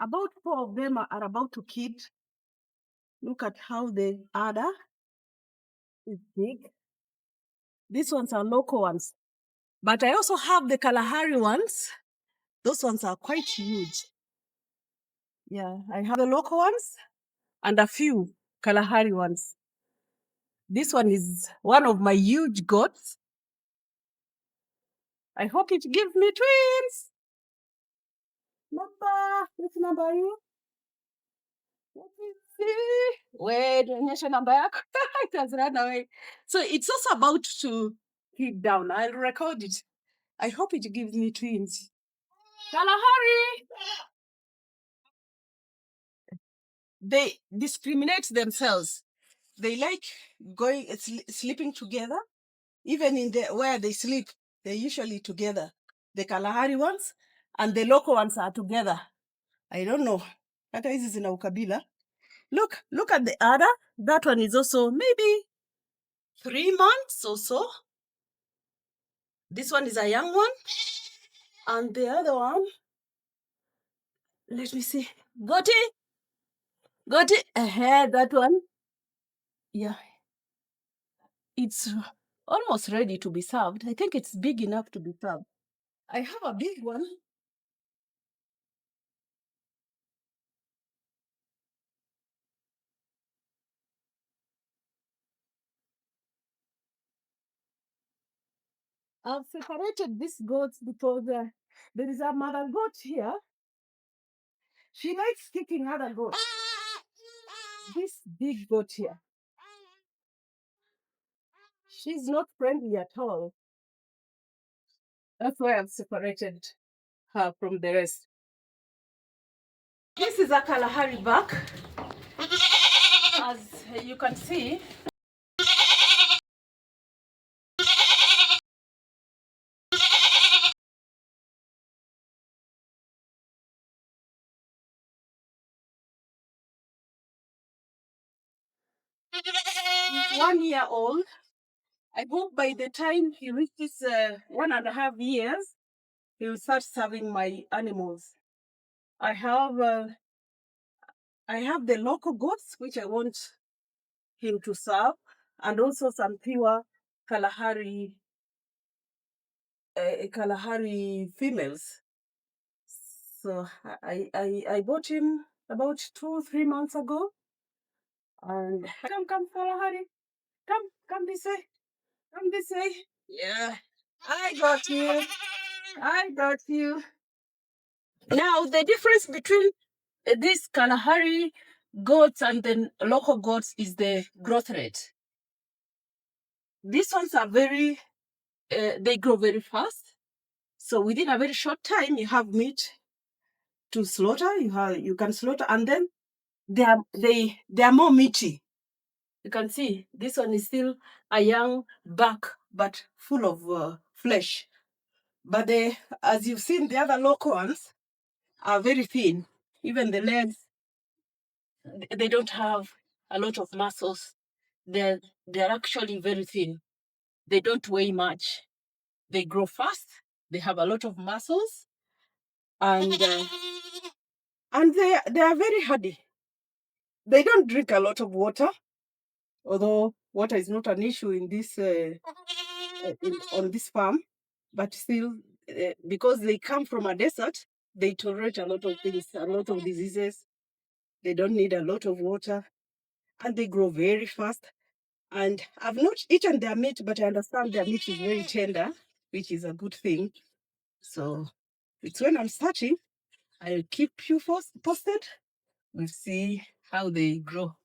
About 4 of them are about to kid. Look at how the udder is big. These ones are local ones. But I also have the Kalahari ones. Those ones are quite huge. Yeah, I have the local ones and a few Kalahari ones. This one is one of my huge goats. I hope it gives me twins. Number, which number are you? Let me see. Wait, onyesha namba yako. It has run away. So it's also about to hit down. I'll record it. I hope it gives me twins. Kalahari! They discriminate themselves. They like going sleeping together. Even in the where they sleep, they're usually together. The Kalahari ones and the local ones are together. I don't know. Hata hizi zina ukabila. Look at the other. That one is also maybe 3 months or so. This one is a young one. And the other one, let me see. Got it? That one. Yeah. It's almost ready to be served. I think it's big enough to be served. I have a big one. I've separated these goats because there is a mother goat here. She likes kicking other goats. This big goat here. She's not friendly at all. That's why I've separated her from the rest. This is a Kalahari buck. As you can see, he's 1 year old. I hope by the time he reaches 1.5 years, he will start serving my animals. I have the local goats, which I want him to serve, and also some pure Kalahari females. So I bought him about 2-3 months ago. And come, Kalahari. Come this way. Come this way. Yeah. I got you. I got you. Now, the difference between these Kalahari goats and the local goats is the growth rate. These ones are they grow very fast. So within a very short time, you have meat to slaughter. You can slaughter, and then they are more meaty. You can see this one is still a young buck, but full of flesh. But as you've seen, the other local ones are very thin. Even the legs, they don't have a lot of muscles. They're actually very thin. They don't weigh much. They grow fast. They have a lot of muscles, and they are very hardy. They don't drink a lot of water, although water is not an issue in this on this farm. But still, because they come from a desert, they tolerate a lot of things, a lot of diseases. They don't need a lot of water, and they grow very fast. And I've not eaten their meat, but I understand their meat is very tender, which is a good thing. So it's when I'm starting, I'll keep you posted. We'll see how they grow.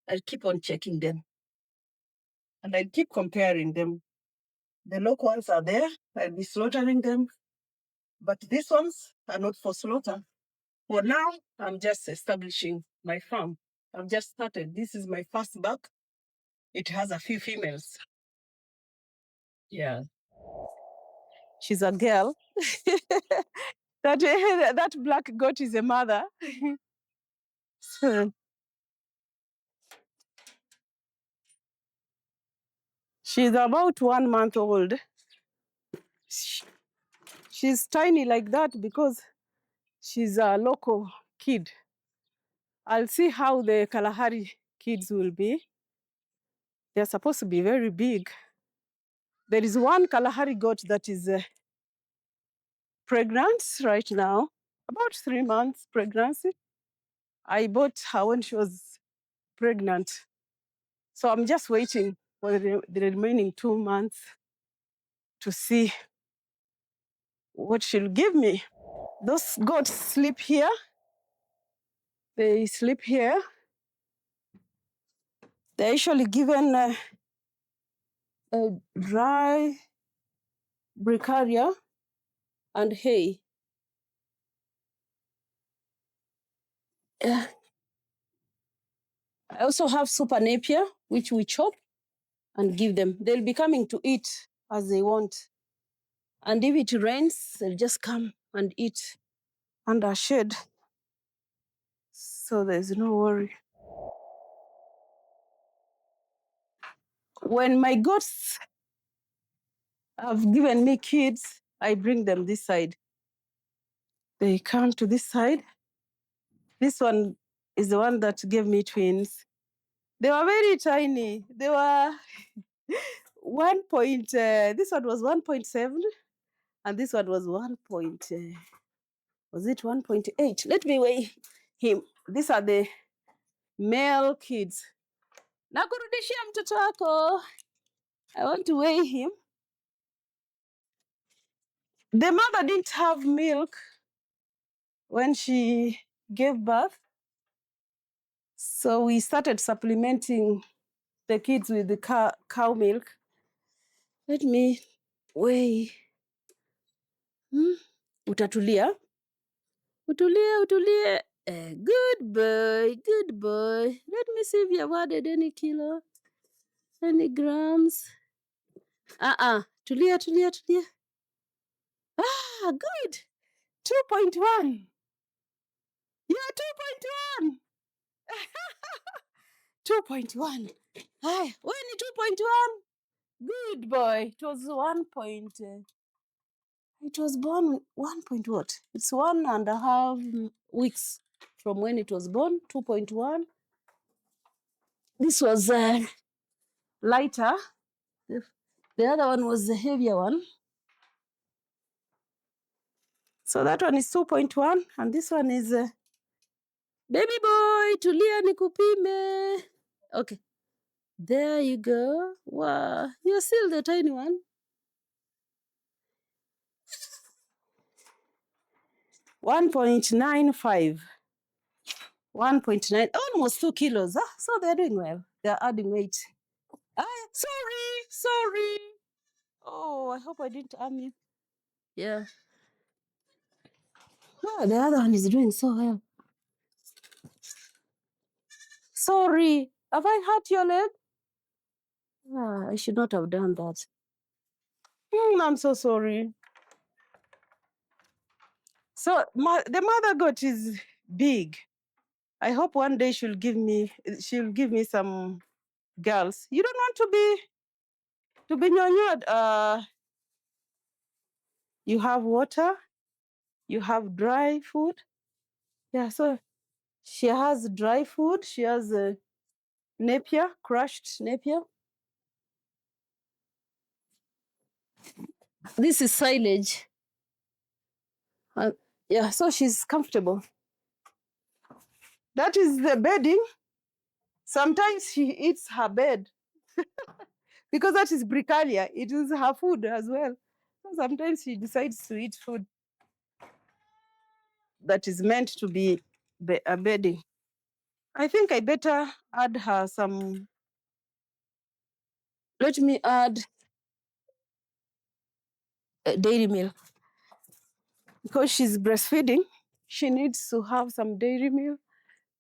I'll keep on checking them, and I'll keep comparing them. The local ones are there. I'll be slaughtering them, but these ones are not for slaughter. For now, I'm just establishing my farm. I've just started. This is my first buck. It has a few females. Yeah. She's a girl. That black goat is a mother. She's about 1 month old. She's tiny like that because She's a local kid. I'll see how the Kalahari kids will be. They're supposed to be very big. There is one Kalahari goat that is pregnant right now, about 3 months pregnancy. I bought her when she was pregnant. So I'm just waiting for the remaining 2 months to see what she'll give me. Those goats sleep here. They sleep here. They're usually given a dry bricaria and hay. I also have super napier, which we chop and give them. They'll be coming to eat as they want. And if it rains, they'll just come and eat under shade. So there's no worry. When my goats have given me kids, I bring them this side. They come to this side. This one is the one that gave me twins. They were very tiny. They were 1 point, this one was 1.7, and this one was 1 point, was it 1.8? Let me weigh him. These are the male kids. Nakurudishia mtoto wako. I want to weigh him. The mother didn't have milk when she gave birth. So we started supplementing the kids with the cow milk. Let me weigh. Utatulia. Utulie. Good boy, good boy. Let me see if you have added any kilo, any grams. Tulia. Good. 2.1. Yeah, 2.1. 2.1. Hi, when 2.1? Good boy. It was 1 point. It was born 1 point what? It's 1.5 weeks from when it was born, 2.1. This was lighter. The other one was the heavier one. So that one is 2.1, and this one is baby boy, tulia nikupime. Okay, there you go. Wow, you're still the tiny one. 1.95. 1.9, almost 2 kilos. So they're doing well. They're adding weight. Sorry. Oh, I hope I didn't harm you. Yeah. Oh, the other one is doing so well. Sorry. Have I hurt your leg? I should not have done that. I'm so sorry. So the mother goat is big. I hope one day she'll give me some girls. You don't want to be nyonyod. You have water, you have dry food. Yeah, so she has dry food, she has napier, crushed napier. This is silage. Yeah, so she's comfortable. That is the bedding. Sometimes she eats her bed because that is bricalia. It is her food as well. So sometimes she decides to eat food that is meant to be a bedding. I think I better add her some. Let me add dairy milk. Because she's breastfeeding, she needs to have some dairy milk.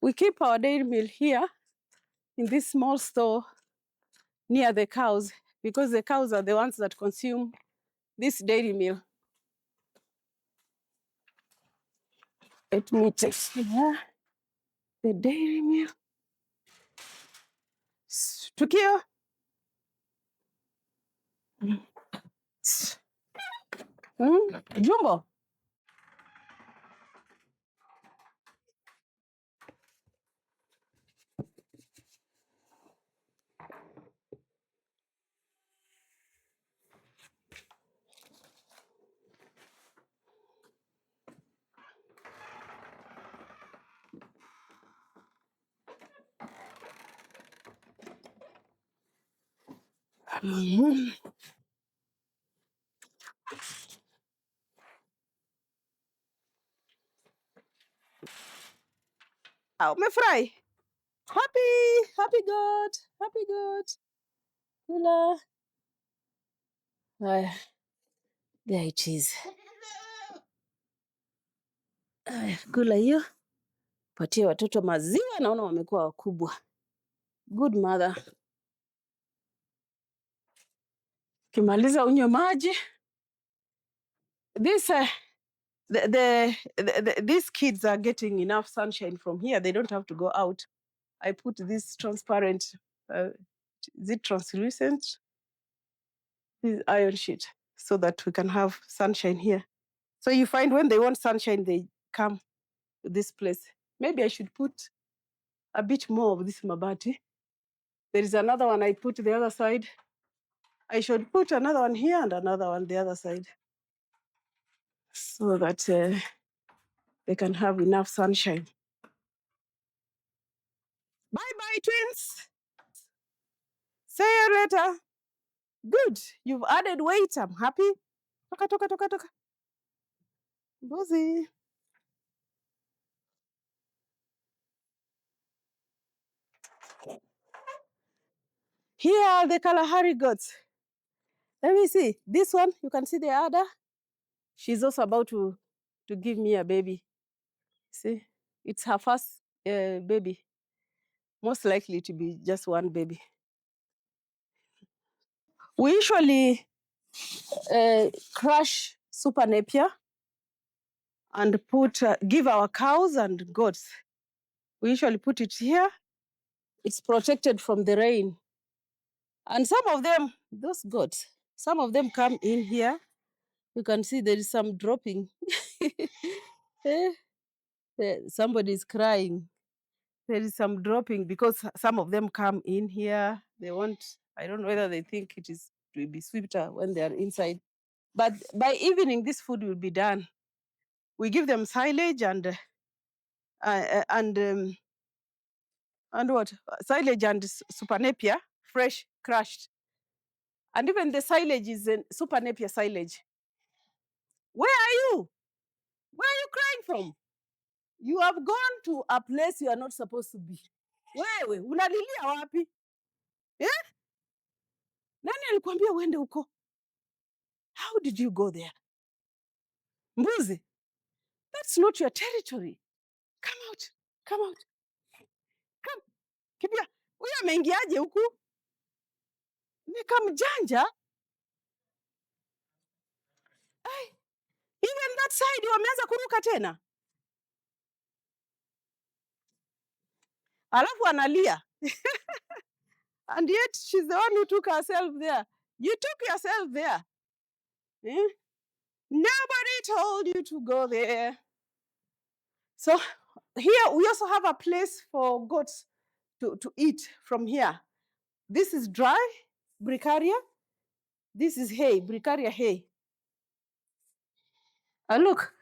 We keep our dairy milk here in this small store near the cows because the cows are the ones that consume this dairy milk. Let me take here the dairy milk. Tukio. Jumbo. Mhm. Umefurahi? Happy God, happy God. Kula. Haya, there it is. Haya, kula hiyo. Patie watoto maziwa, naona wamekuwa wakubwa. Good mother. Kimaliza unywe maji. This these kids are getting enough sunshine from here. They don't have to go out. I put this transparent, is it translucent? This iron sheet so that we can have sunshine here. So you find when they want sunshine, they come to this place. Maybe I should put a bit more of this mabati. There is another one I put the other side. I should put another one here and another one the other side so that they can have enough sunshine. Bye-bye, twins. See you later. Good. You've added weight. I'm happy. Toka. Bozy. Here are the Kalahari goats. Let me see. This one, you can see the udder. She's also about to give me a baby. See, it's her first baby. Most likely to be just one baby. We usually crush super napier and give our cows and goats. We usually put it here. It's protected from the rain. And some of them, those goats, some of them come in here. You can see there is some dropping. Somebody is crying. There is some dropping because some of them come in here. They want, I don't know whether they think it is to be sweeter when they are inside. But by evening, this food will be done. We give them silage and what? Silage and super napier, fresh, crushed. And even the silage is super napier silage. Where are you? Where are you crying from? You have gone to a place you are not supposed to be. Wewe, unalilia wapi? Eh? Nani alikwambia uende huko? How did you go there? Mbuzi, that's not your territory. Come out. Come. Kimbia. Huyu ameingiaje huku? Nikamjanja. Even that side wameanza kuruka tena. Alafu analia. And yet she's the one who took herself there. You took yourself there. Eh? Nobody told you to go there. So here we also have a place for goats to eat from here. This is dry, bricaria. This is hay, bricaria hay. And look,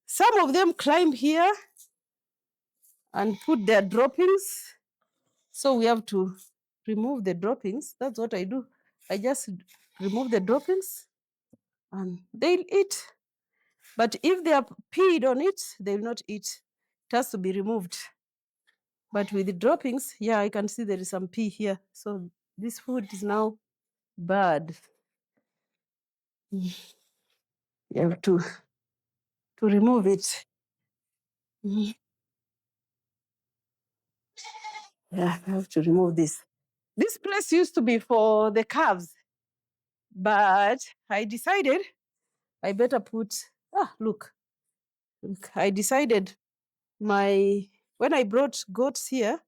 some of them climb here and put their droppings. So we have to remove the droppings. That's what I do. I just remove the droppings and they'll eat. But if they are peed on it, they will not eat. It has to be removed. But with the droppings, yeah, I can see there is some pee here. So this food is now bad. You have to remove it. Yeah, I have to remove this. This place used to be for the calves, but I decided I better put, look, I decided when I brought goats here,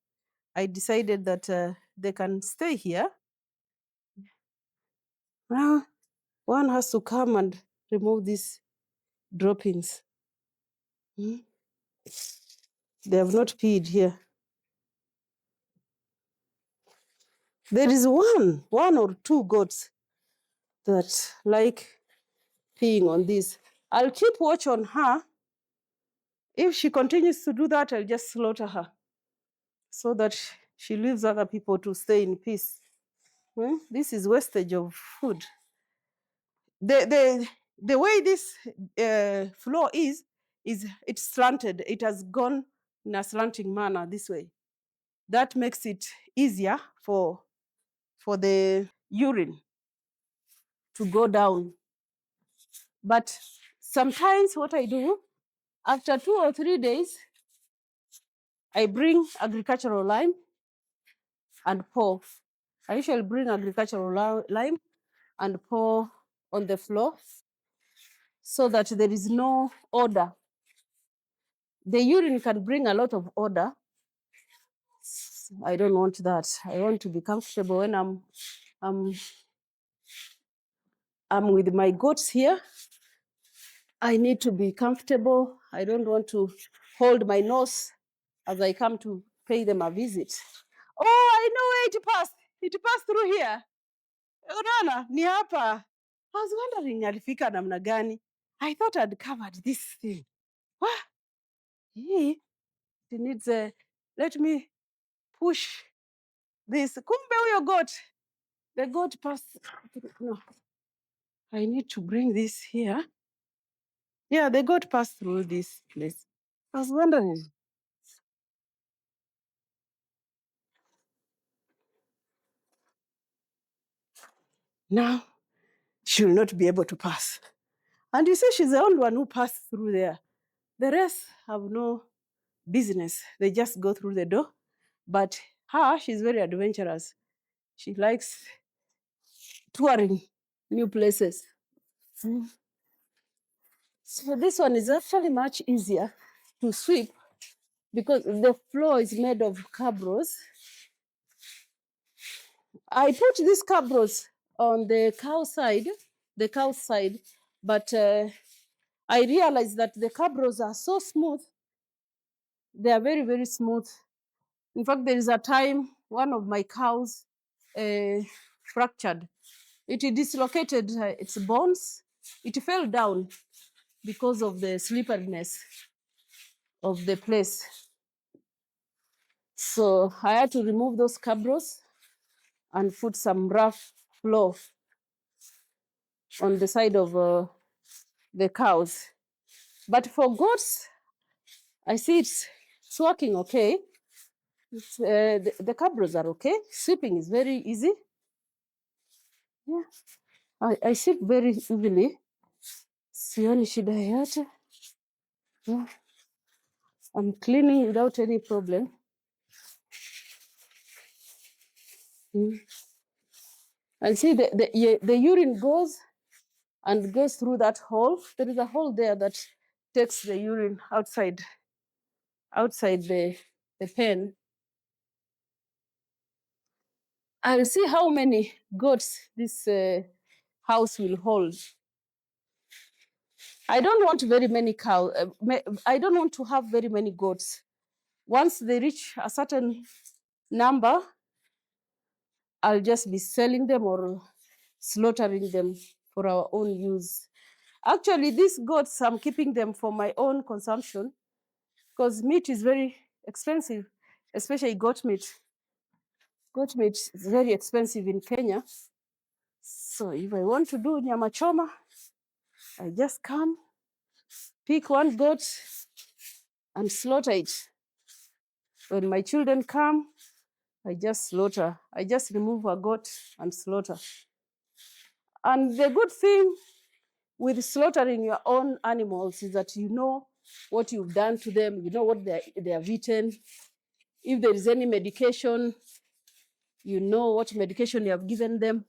I decided that they can stay here. Now, one has to come and remove these droppings. They have not peed here. There is one or two goats that like peeing on this. I'll keep watch on her. If she continues to do that, I'll just slaughter her so that she leaves other people to stay in peace. This is wastage of food. The way this floor is it's slanted. It has gone in a slanting manner this way. That makes it easier for the urine to go down. But sometimes what I do, after 2 or 3 days, I bring agricultural lime and pour. I usually bring agricultural lime and pour on the floor so that there is no odor. The urine can bring a lot of odor. I don't want that. I want to be comfortable when I'm with my goats here. I need to be comfortable. I don't want to hold my nose as I come to pay them a visit. Oh, I know where it passed. It passed through here. Unaona, ni hapa. I was wondering alifika namna gani. I thought I'd covered this thing. What? It needs a, let me push this. Kumbe huyo goat. The goat passed. No. I need to bring this here. Yeah, the goat passed through this place. I was wondering. Now, she will not be able to pass. And you say she's the only one who passed through there. The rest have no business. They just go through the door. But her, she's very adventurous. She likes touring new places. So this one is actually much easier to sweep because the floor is made of cabros. I put these cabros on the cow side, but I realized that the cabros are so smooth. They are very, very smooth. In fact, there is a time one of my cows fractured. It dislocated its bones. It fell down because of the slipperiness of the place. So I had to remove those cabros and put some rough floor on the side of the cows. But for goats, I see it's working okay. The cabros are okay. Sweeping is very easy. Yeah, I sweep very easily. Sioni shida yoyote. Yeah. I'm cleaning without any problem. And see the urine goes through that hole. There is a hole there that takes the urine outside the pen. I'll see how many goats this house will hold. I don't want very many cows. I don't want to have very many goats. Once they reach a certain number, I'll just be selling them or slaughtering them for our own use. Actually, these goats, I'm keeping them for my own consumption because meat is very expensive, especially goat meat. Goat meat is very expensive in Kenya. So if I want to do nyama choma, I just come, pick one goat and slaughter it. When my children come, I just slaughter. I just remove a goat and slaughter. And the good thing with slaughtering your own animals is that you know what you've done to them, you know what they have eaten. If there is any medication, you know what medication you have given them.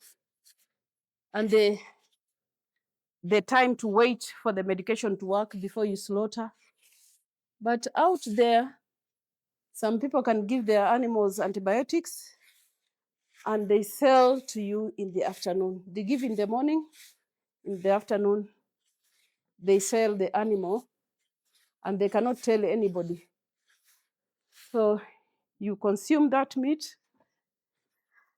And the time to wait for the medication to work before you slaughter. But out there, some people can give their animals antibiotics and they sell to you in the afternoon. They give in the morning, in the afternoon, they sell the animal and they cannot tell anybody. So you consume that meat,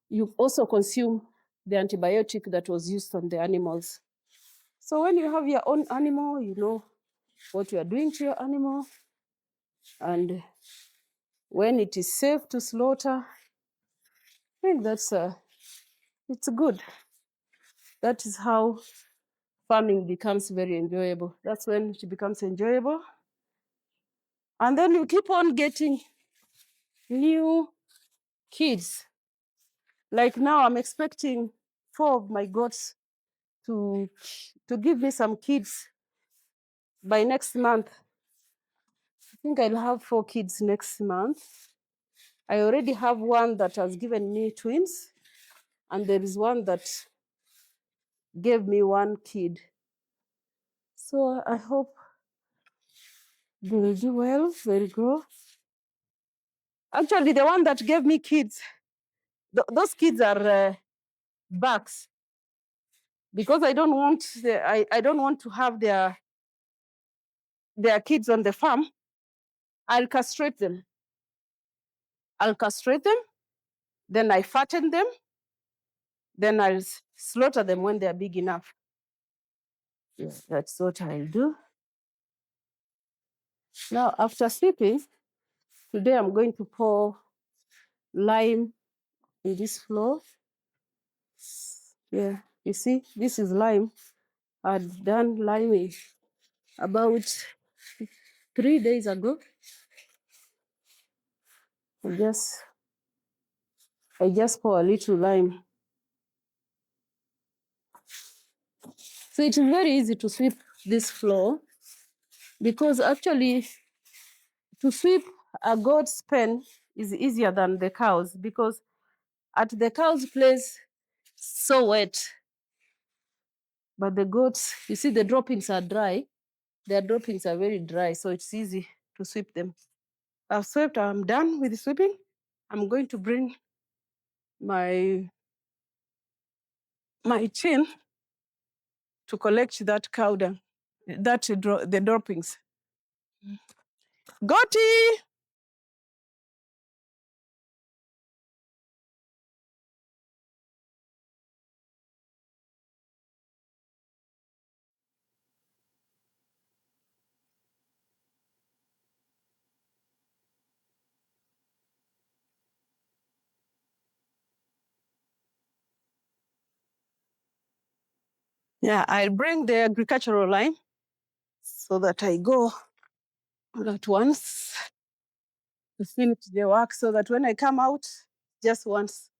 you also consume the antibiotic that was used on the animals. So when you have your own animal, you know what you are doing to your animal, and when it is safe to slaughter, I think that's It's good. That is how farming becomes very enjoyable. That's when it becomes enjoyable. And then you keep on getting new kids. Like now, I'm expecting 4 of my goats to give me some kids by next month. I think I'll have 4 kids next month. I already have one that has given me twins, and there is one that gave me 1 kid. So I hope they will do well, they'll grow. Actually, the one that gave me kids, those kids are bucks, because I don't want I don't want to have their kids on the farm. I'll castrate them. Then I fatten them, then I'll slaughter them when they're big enough. Yeah, that's what I'll do. Now, after sweeping, today I'm going to pour lime in this floor. Yeah, you see, this is lime. I'd done liming about 3 days ago. I just pour a little lime. So it is very easy to sweep this floor, because actually to sweep a goat's pen is easier than the cows, because at the cow's place, so wet. But the goats, you see, the droppings are dry. Their droppings are very dry, so it's easy to sweep them. I've swept, I'm done with the sweeping. I'm going to bring my chin to collect that cow dung, the droppings. Goatie! Yeah, I'll bring the agricultural line so that I go all at once to finish the work, so that when I come out, just once.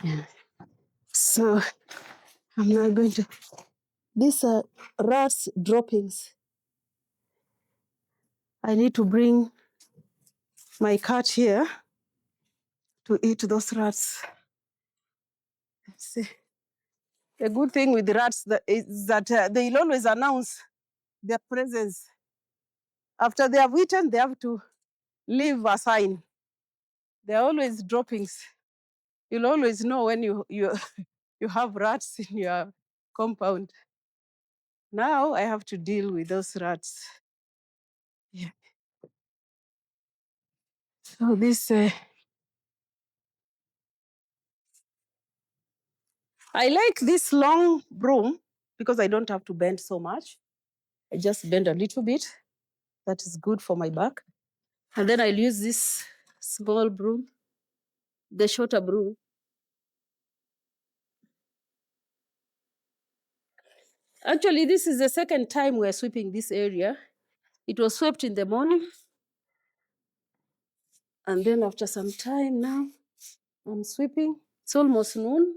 Yeah. So I'm now going to, these are rats droppings. I need to bring my cat here to eat those rats. See, the good thing with the rats is that they'll always announce their presence. After they have eaten, they have to leave a sign. They're always droppings. You'll always know when you you have rats in your compound. Now I have to deal with those rats. Yeah. So this, I like this long broom because I don't have to bend so much. I just bend a little bit. That is good for my back. And then I'll use this small broom, the shorter broom. Actually, this is the second time we're sweeping this area. It was swept in the morning. And then after some time now, I'm sweeping. It's almost noon.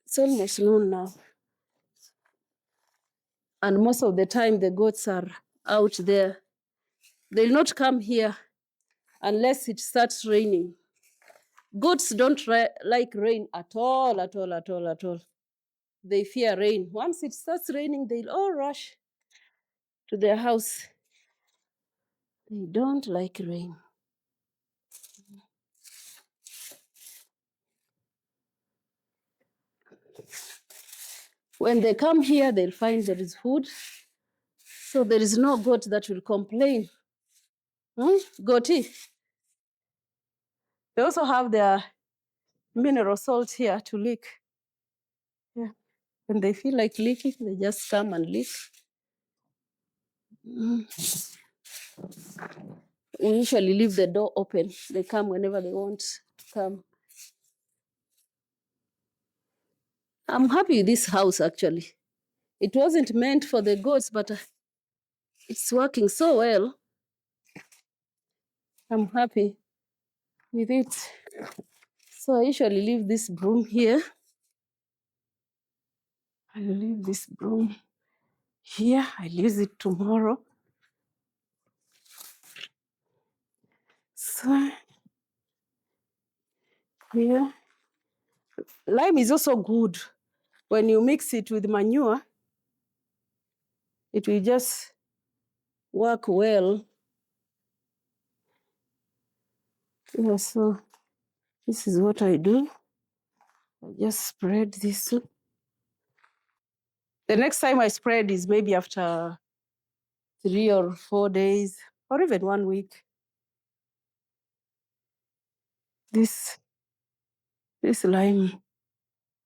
It's almost noon now. And most of the time, the goats are out there. They'll not come here unless it starts raining. Goats don't like rain at all, at all, at all, at all. They fear rain. Once it starts raining, they'll all rush to their house. They don't like rain. When they come here, they'll find there is food. So there is no goat that will complain. Goatee. They also have their mineral salt here to lick. Yeah. When they feel like licking, they just come and lick. We usually leave the door open. They come whenever they want to come. I'm happy with this house actually. It wasn't meant for the goats, but it's working so well. I'm happy with it. So I usually leave this broom here. I leave this broom here. I'll use it tomorrow. So here. Lime is also good. When you mix it with manure, it will just work well. Yeah, so this is what I do. I just spread this. The next time I spread is maybe after 3 or 4 days, or even 1 week. This lime,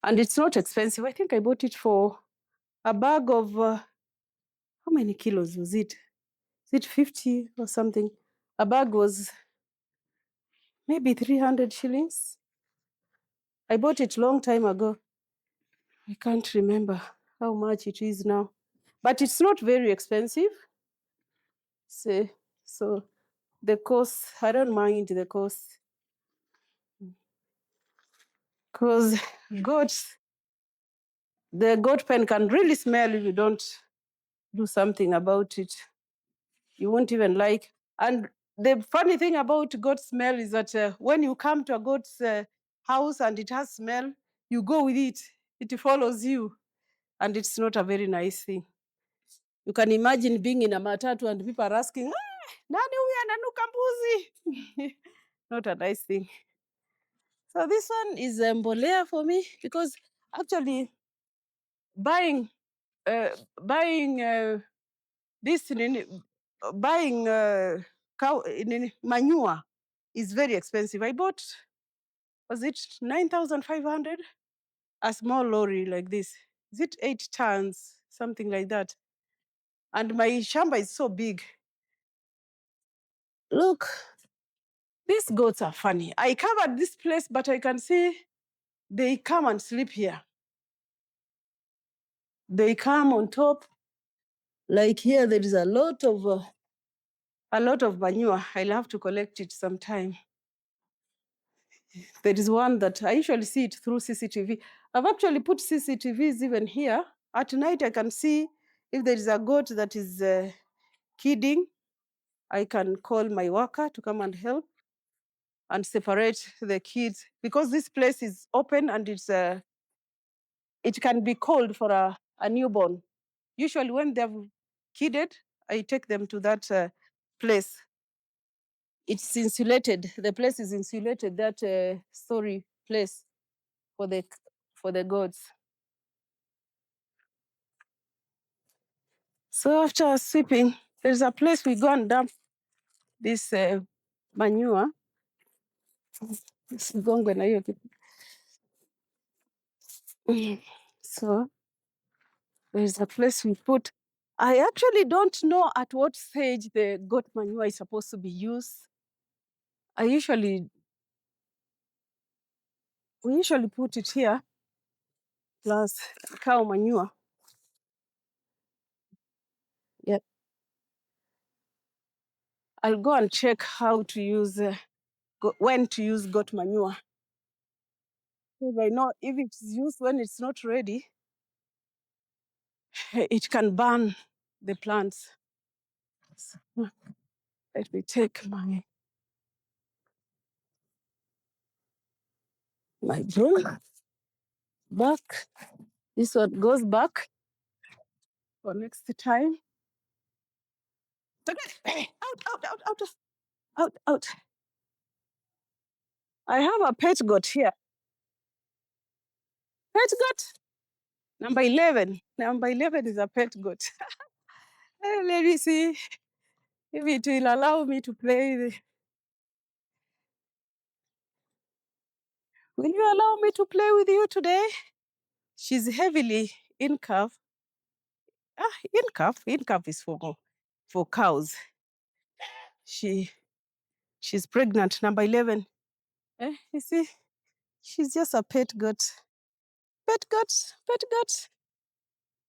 and it's not expensive. I think I bought it for a bag of how many kilos was it? Is it 50 or something? A bag was maybe 300 shillings. I bought it long time ago. I can't remember how much it is now, but it's not very expensive. So the cost, I don't mind the cost, because goats, the goat pen can really smell if you don't do something about it. You won't even like. And the funny thing about goat smell is that when you come to a goat's house and it has smell, you go with it. It follows you, and it's not a very nice thing. You can imagine being in a matatu and people are asking, "Ah, nani huyu ananuka mbuzi?" Not a nice thing. So this one is a mbolea for me, because actually buying uh, buying this buying cow manure is very expensive. I bought, was it 9,500? A small lorry like this. Is it 8 tons? Something like that. And my shamba is so big. Look, these goats are funny. I covered this place, but I can see they come and sleep here. They come on top. Like here, there is a lot of manure. I'll have to collect it sometime. There is one that I usually see it through CCTV. I've actually put CCTVs even here. At night, I can see if there is a goat that is kidding. I can call my worker to come and help and separate the kids, because this place is open and it can be cold for a newborn. Usually when they've kidded, I take them to that place. It's insulated. The place is insulated, that story place for the goats. So after sweeping, there's a place we go and dump this manure. Sigongwe na hiyo kitu. So there's a place we put. I actually don't know at what stage the goat manure is supposed to be used. We usually put it here, plus cow manure. Yeah. I'll go and check how to use, when to use goat manure. If I know if it's used when it's not ready, it can burn the plants. So, let me take my broom back. This one goes back for next time. Out. I have a pet goat here. Pet goat? Number 11. Number 11 is a pet goat. Let me see if it will allow me to play. Will you allow me to play with you today? She's heavily in calf. In calf is for cows. She's pregnant, number 11. You see, she's just a pet goat. Pet goat, pet goat.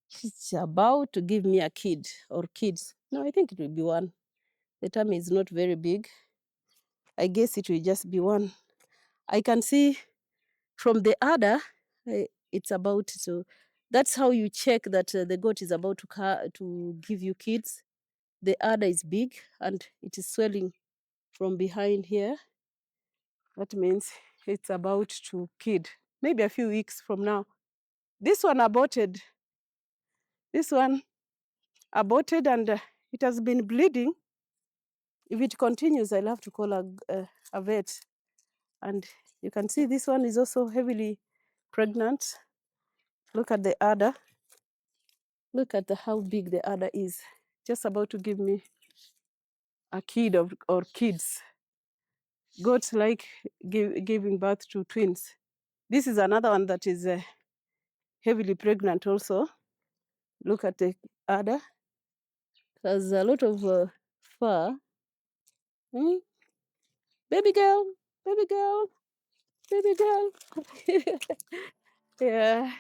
She's about to give me a kid or kids. No, I think it will be one. The tummy is not very big. I guess it will just be one. I can see from the udder, it's about to. That's how you check that the goat is about to give you kids. The udder is big and it is swelling from behind here. That means it's about to kid. Maybe a few weeks from now. This one aborted. This one aborted and it has been bleeding. If it continues, I'll have to call a vet. And you can see this one is also heavily pregnant. Look at the udder. Look at how big the udder is. Just about to give me a kid or kids. Goats like giving birth to twins. This is another one that is heavily pregnant also. Look at the udder. There's a lot of fur. Baby girl, baby girl, baby girl. Yeah.